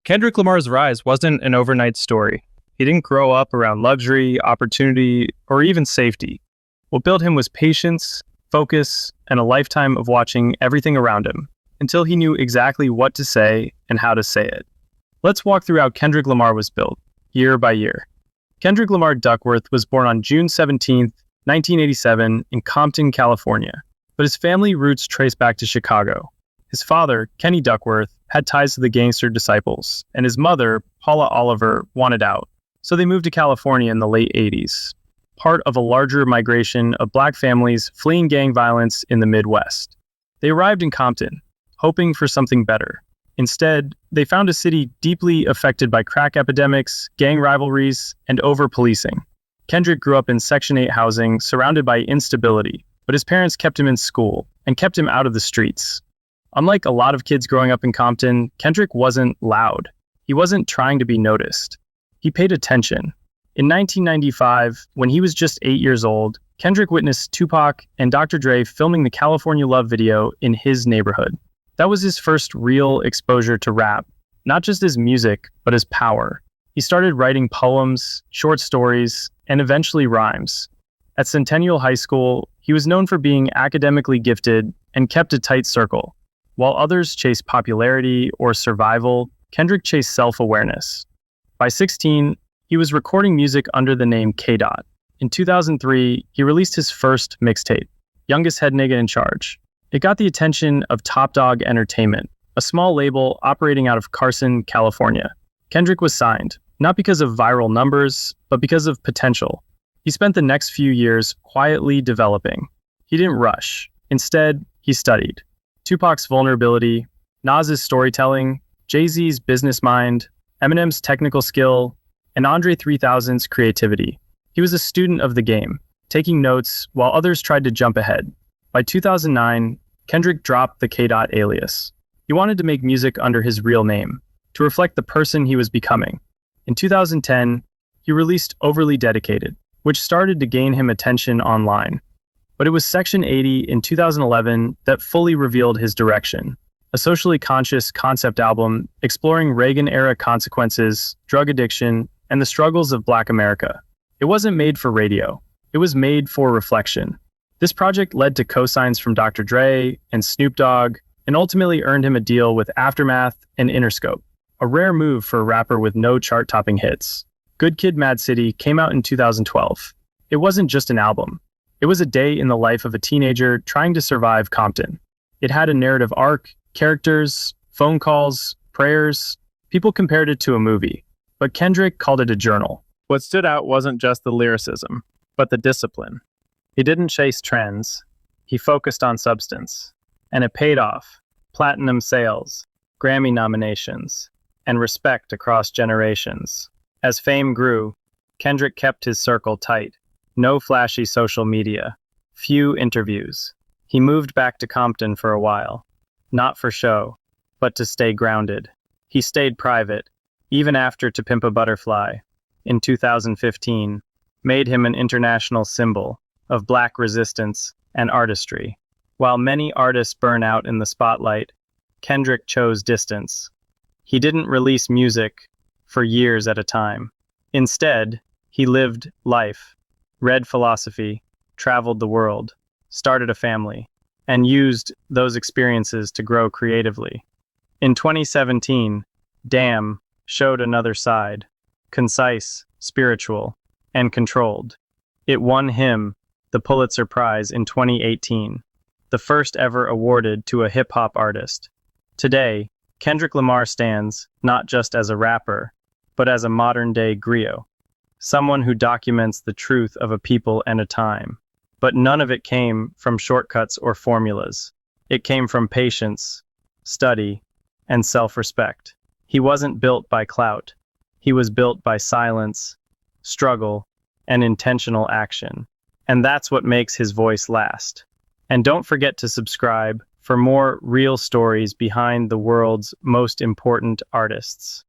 Kendrick Lamar's rise wasn't an overnight story. He didn't grow up around luxury, opportunity, or even safety. What built him was patience, focus, and a lifetime of watching everything around him until he knew exactly what to say and how to say it. Let's walk through how Kendrick Lamar was built, year by year. Kendrick Lamar Duckworth was born on June 17, 1987, in Compton, California, but his family roots trace back to Chicago. His father, Kenny Duckworth, had ties to the gangster Disciples, and his mother, Paula Oliver, wanted out, so they moved to California in the late 80s, part of a larger migration of black families fleeing gang violence in the Midwest. They arrived in Compton, hoping for something better. Instead, they found a city deeply affected by crack epidemics, gang rivalries, and over-policing. Kendrick grew up in Section 8 housing, surrounded by instability, but his parents kept him in school and kept him out of the streets. Unlike a lot of kids growing up in Compton, Kendrick wasn't loud. He wasn't trying to be noticed. He paid attention. In 1995, when he was just 8 years old, Kendrick witnessed Tupac and Dr. Dre filming the California Love video in his neighborhood. That was his first real exposure to rap, not just as music, but as power. He started writing poems, short stories, and eventually rhymes. At Centennial High School, he was known for being academically gifted and kept a tight circle. While others chased popularity or survival, Kendrick chased self-awareness. By 16, he was recording music under the name K-Dot. In 2003, he released his first mixtape, Youngest Head Nigga in Charge. It got the attention of Top Dog Entertainment, a small label operating out of Carson, California. Kendrick was signed, not because of viral numbers, but because of potential. He spent the next few years quietly developing. He didn't rush. Instead, he studied Tupac's vulnerability, Nas's storytelling, Jay-Z's business mind, Eminem's technical skill, and Andre 3000's creativity. He was a student of the game, taking notes while others tried to jump ahead. By 2009, Kendrick dropped the K-Dot alias. He wanted to make music under his real name, to reflect the person he was becoming. In 2010, he released Overly Dedicated, which started to gain him attention online. But it was Section 80 in 2011 that fully revealed his direction, a socially conscious concept album exploring Reagan-era consequences, drug addiction, and the struggles of Black America. It wasn't made for radio. It was made for reflection. This project led to cosigns from Dr. Dre and Snoop Dogg, and ultimately earned him a deal with Aftermath and Interscope, a rare move for a rapper with no chart-topping hits. Good Kid, Mad City came out in 2012. It wasn't just an album. It was a day in the life of a teenager trying to survive Compton. It had a narrative arc, characters, phone calls, prayers. People compared it to a movie, but Kendrick called it a journal. What stood out wasn't just the lyricism, but the discipline. He didn't chase trends. He focused on substance. And it paid off. Platinum sales, Grammy nominations, and respect across generations. As fame grew, Kendrick kept his circle tight. No flashy social media. Few interviews. He moved back to Compton for a while. Not for show, but to stay grounded. He stayed private, even after To Pimp a Butterfly, in 2015, made him an international symbol of Black resistance and artistry. While many artists burn out in the spotlight, Kendrick chose distance. He didn't release music for years at a time. Instead, he lived life, read philosophy, traveled the world, started a family, and used those experiences to grow creatively. In 2017, Damn showed another side, concise, spiritual, and controlled. It won him the Pulitzer Prize in 2018, the first ever awarded to a hip-hop artist. Today, Kendrick Lamar stands not just as a rapper, but as a modern-day griot, someone who documents the truth of a people and a time. But none of it came from shortcuts or formulas. It came from patience, study, and self-respect. He wasn't built by clout. He was built by silence, struggle, and intentional action. And that's what makes his voice last. And don't forget to subscribe for more real stories behind the world's most important artists.